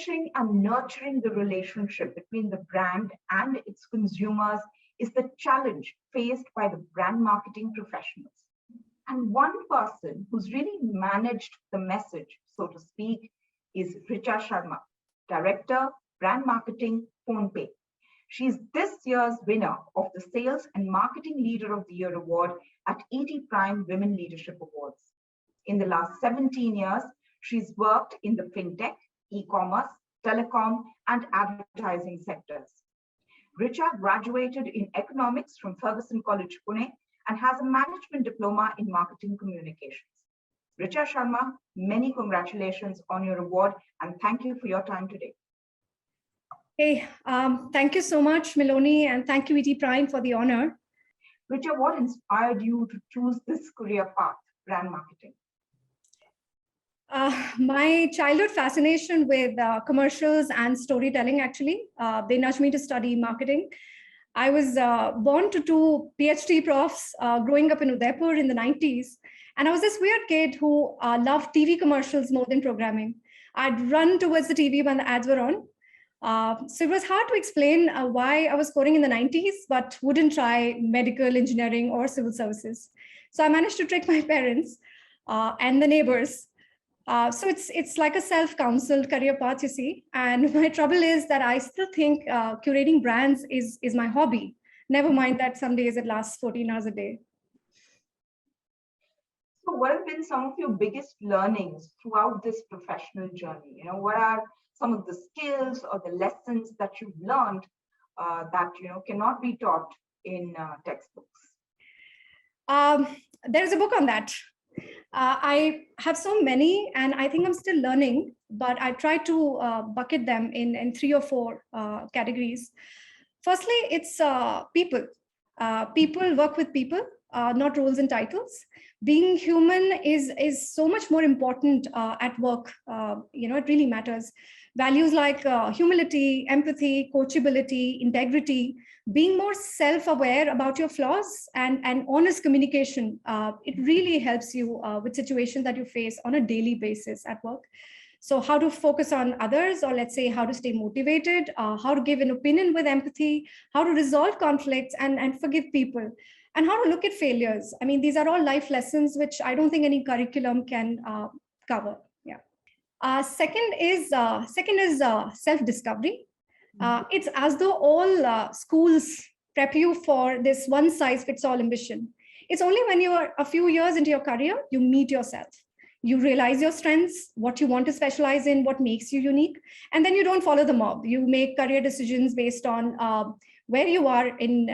establishing and nurturing the relationship between the brand and its consumers is the challenge faced by the brand marketing professionals. And one person who's really managed the message, so to speak, is Richa Sharma, Director, Brand Marketing, PhonePe. She's this year's winner of the Sales and Marketing Leader of the Year award at ET Prime Women Leadership Awards. In the last 17 years, she's worked in the fintech, e-commerce, telecom, and advertising sectors. Richa graduated in economics from Ferguson College, Pune, and has a management diploma in marketing communications. Richa Sharma, many congratulations on your award, and thank you for your time today. Hey, thank you so much, Miloni, and thank you, ET Prime, for the honor. Richa, what inspired you to choose this career path, brand marketing? My childhood fascination with commercials and storytelling, actually, they nudged me to study marketing. I was born to two PhD profs growing up in Udaipur in the 90s. And I was this weird kid who loved TV commercials more than programming. I'd run towards the TV when the ads were on. So it was hard to explain why I was coding in the 90s, but wouldn't try medical, engineering, or civil services. So I managed to trick my parents and the neighbors. So it's like a self-counseled career path, you see. And my trouble is that I still think curating brands is my hobby. Never mind that some days it lasts 14 hours a day. So what have been some of your biggest learnings throughout this professional journey? You know, what are some of the skills or the lessons that you've learned that, you know, cannot be taught in textbooks? There's a book on that. I have so many, and I think I'm still learning, but I try to bucket them in 3 or 4 categories. Firstly, it's people. People work with people, not roles and titles. Being human is so much more important at work. You know, it really matters. Values like humility, empathy, coachability, integrity, being more self-aware about your flaws and honest communication, it really helps you with situations that you face on a daily basis at work. So how to focus on others, or let's say how to stay motivated, how to give an opinion with empathy, how to resolve conflicts and forgive people, and how to look at failures. I mean, these are all life lessons which I don't think any curriculum can cover. Yeah. Second is self-discovery. It's as though all schools prep you for this one-size-fits-all ambition. It's only when you are a few years into your career, you meet yourself. You realize your strengths, what you want to specialize in, what makes you unique, and then you don't follow the mob. You make career decisions based on where you are in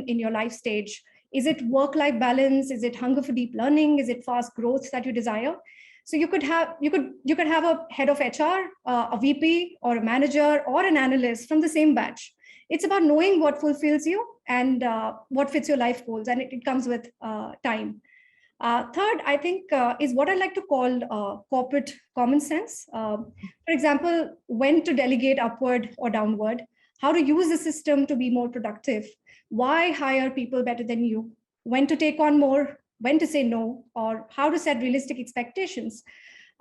your life stage. Is it work-life balance? Is it hunger for deep learning? Is it fast growth that you desire? So you could have a head of HR, a VP, or a manager, or an analyst from the same batch. It's about knowing what fulfills you and what fits your life goals, and it comes with time. Third, I think, is what I like to call corporate common sense. For example, when to delegate upward or downward, how to use the system to be more productive, why hire people better than you, when to take on more, when to say no, or how to set realistic expectations.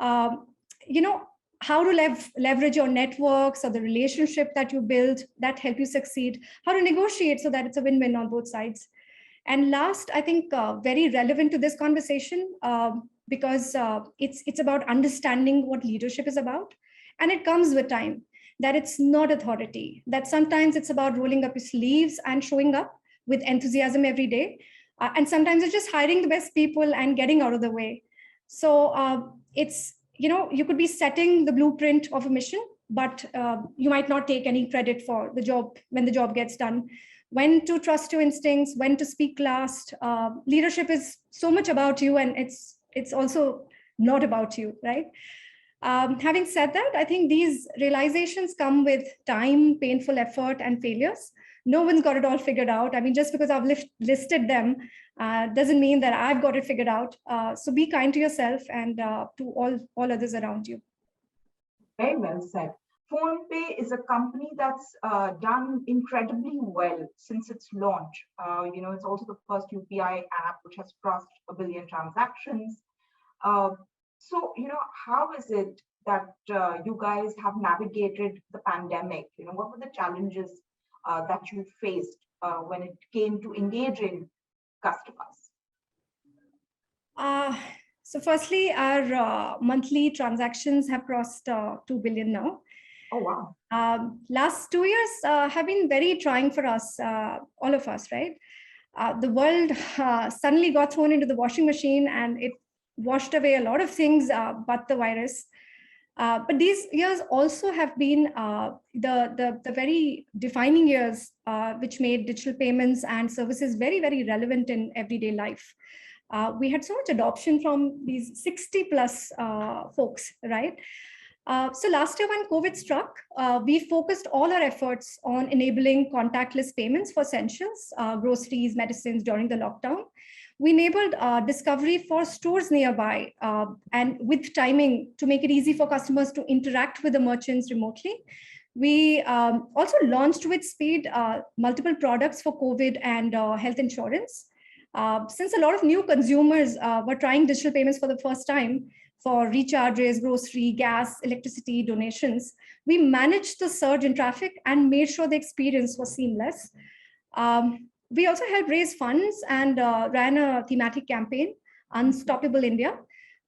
You know, how to leverage your networks or the relationship that you build that help you succeed, how to negotiate so that it's a win-win on both sides. And last, I think very relevant to this conversation, because it's about understanding what leadership is about. And it comes with time, that it's not authority, that sometimes it's about rolling up your sleeves and showing up with enthusiasm every day. And sometimes it's just hiring the best people and getting out of the way. So it's, you know, you could be setting the blueprint of a mission, but you might not take any credit for the job when the job gets done. When to trust your instincts, when to speak last. Leadership is so much about you, and it's also not about you, right? Having said that, I think these realizations come with time, painful effort, and failures. No one's got it all figured out. I mean, just because I've listed them doesn't mean that I've got it figured out. So be kind to yourself and to all others around you. Very well said. PhonePe is a company that's done incredibly well since its launch. You know, it's also the first UPI app which has crossed 1 billion transactions. So, you know, how is it that you guys have navigated the pandemic? What were the challenges that you faced when it came to engaging customers? So firstly, our monthly transactions have crossed 2 billion now. Oh, wow. Last 2 years have been very trying for us, all of us, right? The world suddenly got thrown into the washing machine and it washed away a lot of things but the virus. But these years also have been the very defining years which made digital payments and services very, very relevant in everyday life. We had so much adoption from these 60 plus folks, right? So last year when COVID struck, we focused all our efforts on enabling contactless payments for essentials, groceries, medicines during the lockdown. We enabled discovery for stores nearby and with timing to make it easy for customers to interact with the merchants remotely. We also launched with speed multiple products for COVID and health insurance. Since a lot of new consumers were trying digital payments for the first time for recharges, grocery, gas, electricity, donations, we managed the surge in traffic and made sure the experience was seamless. We also helped raise funds and ran a thematic campaign, Unstoppable India,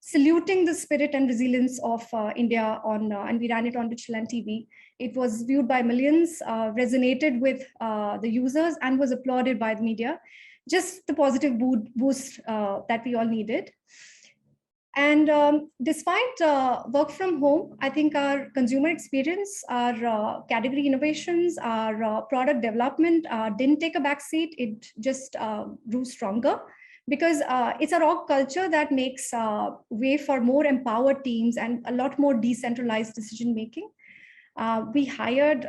saluting the spirit and resilience of India and we ran it on digital and TV. It was viewed by millions, resonated with the users and was applauded by the media. Just the positive boost that we all needed. And despite work from home, I think our consumer experience, our category innovations, our product development didn't take a backseat. It just grew stronger because it's a raw culture that makes way for more empowered teams and a lot more decentralized decision making. We hired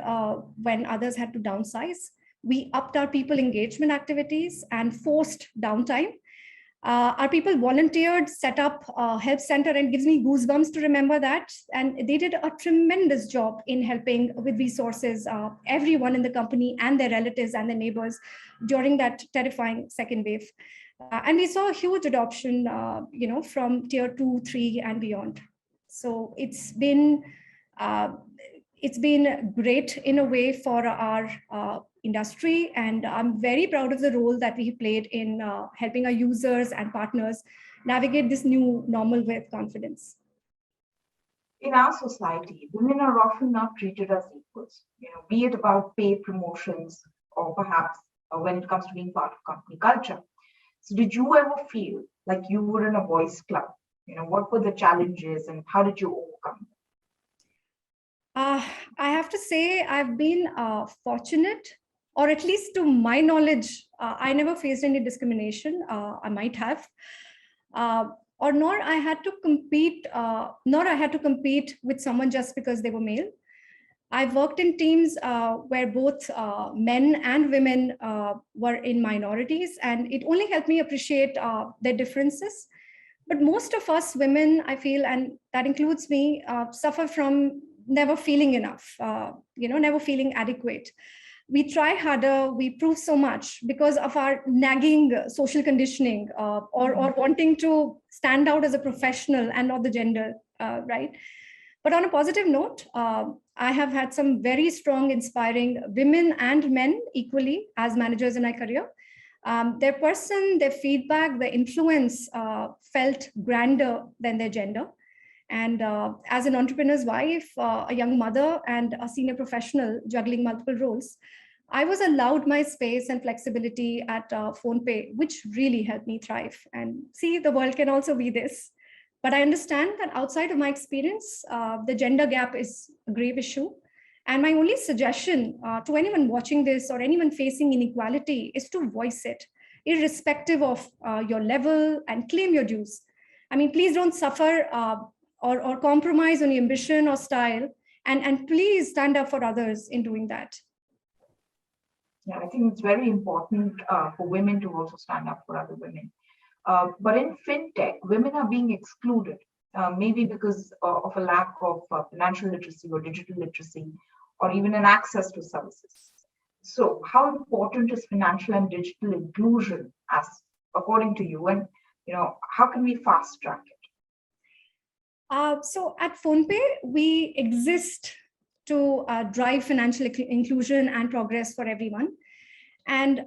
when others had to downsize. We upped our people engagement activities and forced downtime. Our people volunteered, set up a help center, and gives me goosebumps to remember that. And they did a tremendous job in helping with resources, everyone in the company and their relatives and their neighbors during that terrifying second wave. And we saw a huge adoption, from tier 2, 3 and beyond. So it's been great in a way for our industry, and I'm very proud of the role that we played in helping our users and partners navigate this new normal with confidence. In our society, women are often not treated as equals, be it about pay, promotions, or perhaps when it comes to being part of company culture. So did you ever feel like you were in a boys' club? What were the challenges and how did you overcome them? I have to say I've been fortunate, or at least to my knowledge, I never faced any discrimination. I might have, nor I had to compete with someone just because they were male. I've worked in teams where both men and women were in minorities, and it only helped me appreciate their differences. But most of us women, I feel, and that includes me, suffer from never feeling enough, never feeling adequate. We try harder, we prove so much because of our nagging social conditioning or wanting to stand out as a professional and not the gender, right? But on a positive note, I have had some very strong, inspiring women and men equally as managers in my career. Their person, their feedback, their influence felt grander than their gender. And as an entrepreneur's wife, a young mother, and a senior professional juggling multiple roles, I was allowed my space and flexibility at PhonePe, which really helped me thrive. And see, the world can also be this. But I understand that outside of my experience, the gender gap is a grave issue. And my only suggestion to anyone watching this or anyone facing inequality is to voice it, irrespective of your level, and claim your dues. I mean, please don't suffer or compromise on your ambition or style, and please stand up for others in doing that. Yeah, I think it's very important for women to also stand up for other women. But in fintech, women are being excluded, maybe because of a lack of financial literacy or digital literacy, or even an access to services. So how important is financial and digital inclusion according to you? And how can we fast track it? So at PhonePe, we exist to drive financial inclusion and progress for everyone. And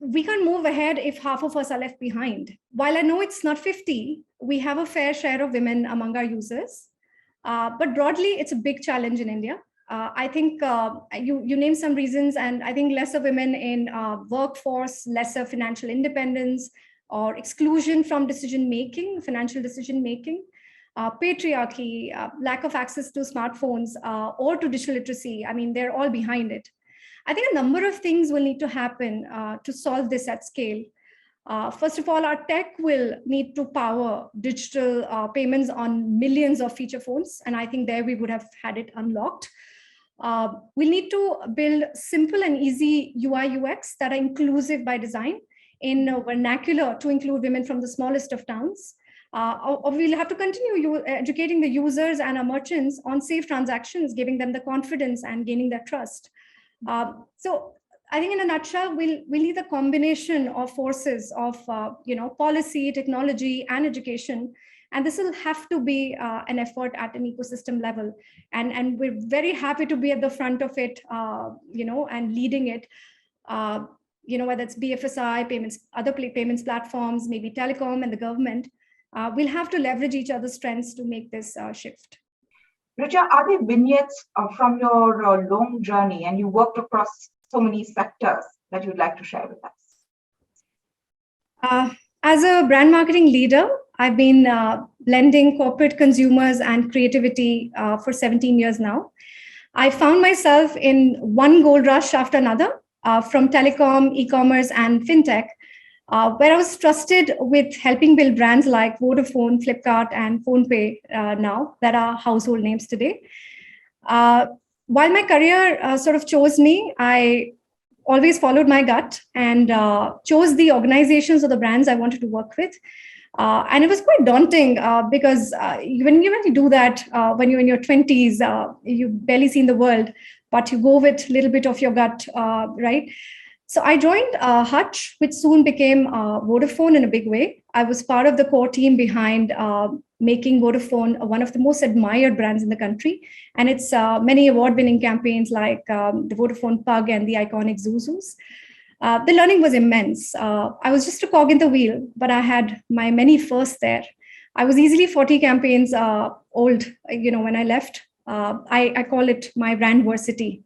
we can't move ahead if half of us are left behind. While I know it's not 50, we have a fair share of women among our users. But broadly, it's a big challenge in India. I think you named some reasons, and I think lesser women in workforce, lesser financial independence, or exclusion from decision-making, financial decision-making, patriarchy, lack of access to smartphones or to digital literacy. I mean, they're all behind it. I think a number of things will need to happen to solve this at scale. First of all, our tech will need to power digital payments on millions of feature phones. And I think there we would have had it unlocked. We'll need to build simple and easy UI UX that are inclusive by design in vernacular to include women from the smallest of towns. Or we'll have to continue educating the users and our merchants on safe transactions, giving them the confidence and gaining their trust. So I think in a nutshell, we'll need a combination of forces of policy, technology, and education. And this will have to be an effort at an ecosystem level. And we're very happy to be at the front of it, and leading it, whether it's BFSI, payments, other payments platforms, maybe telecom and the government. We'll have to leverage each other's strengths to make this shift. Richa, are there vignettes from your long journey, and you worked across so many sectors, that you'd like to share with us? As a brand marketing leader, I've been blending corporate consumers and creativity for 17 years now. I found myself in one gold rush after another, from telecom, e-commerce, and fintech, where I was trusted with helping build brands like Vodafone, Flipkart, and PhonePe now that are household names today. While my career sort of chose me, I always followed my gut and chose the organizations or the brands I wanted to work with. And it was quite daunting because when you do that, when you're in your 20s, you've barely seen the world, but you go with a little bit of your gut, right? So I joined Hutch, which soon became Vodafone in a big way. I was part of the core team behind making Vodafone one of the most admired brands in the country. And it's many award-winning campaigns like the Vodafone Pug and the iconic Zuzus. The learning was immense. I was just a cog in the wheel, but I had my many firsts there. I was easily 40 campaigns old, when I left. I call it my brand varsity.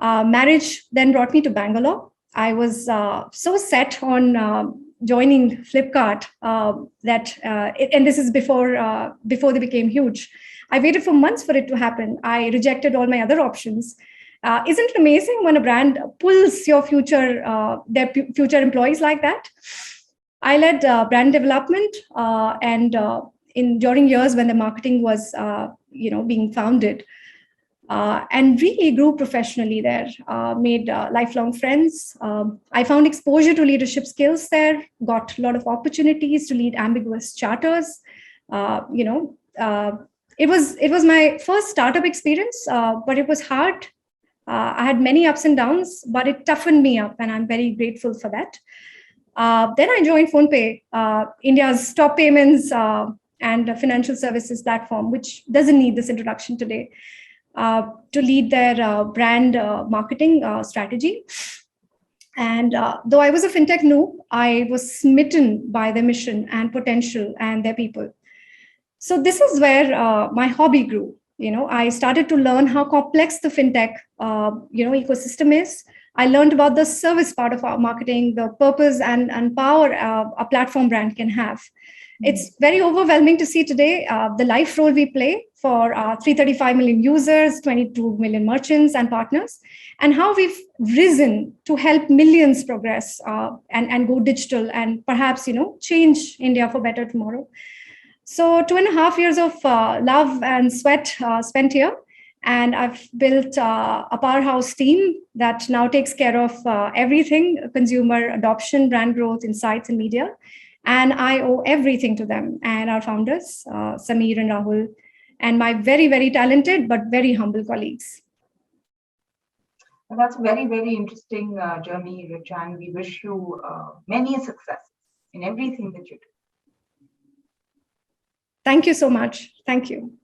Marriage then brought me to Bangalore. I was so set on joining Flipkart and this is before they became huge. I waited for months for it to happen. I rejected all my other options. Isn't it amazing when a brand pulls your their future employees like that? I led brand development during years when the marketing was being founded. And really grew professionally there, made lifelong friends. I found exposure to leadership skills there, got a lot of opportunities to lead ambiguous charters. It was my first startup experience, but it was hard. I had many ups and downs, but it toughened me up, and I'm very grateful for that. Then I joined PhonePe, India's top payments and financial services platform, which doesn't need this introduction today. To lead their brand marketing strategy. And though I was a fintech noob, I was smitten by their mission and potential and their people. So this is where my hobby grew. I started to learn how complex the fintech ecosystem is. I learned about the service part of our marketing, the purpose and power a platform brand can have. It's very overwhelming to see today the life role we play for 335 million users, 22 million merchants and partners, and how we've risen to help millions progress and go digital and perhaps, change India for better tomorrow. So 2.5 years of love and sweat spent here. And I've built a powerhouse team that now takes care of everything, consumer adoption, brand growth, insights, and media. And I owe everything to them and our founders, Sameer and Rahul, and my very, very talented but very humble colleagues. Well, that's a very, very interesting journey, Richa, and we wish you many successes in everything that you do. Thank you so much. Thank you.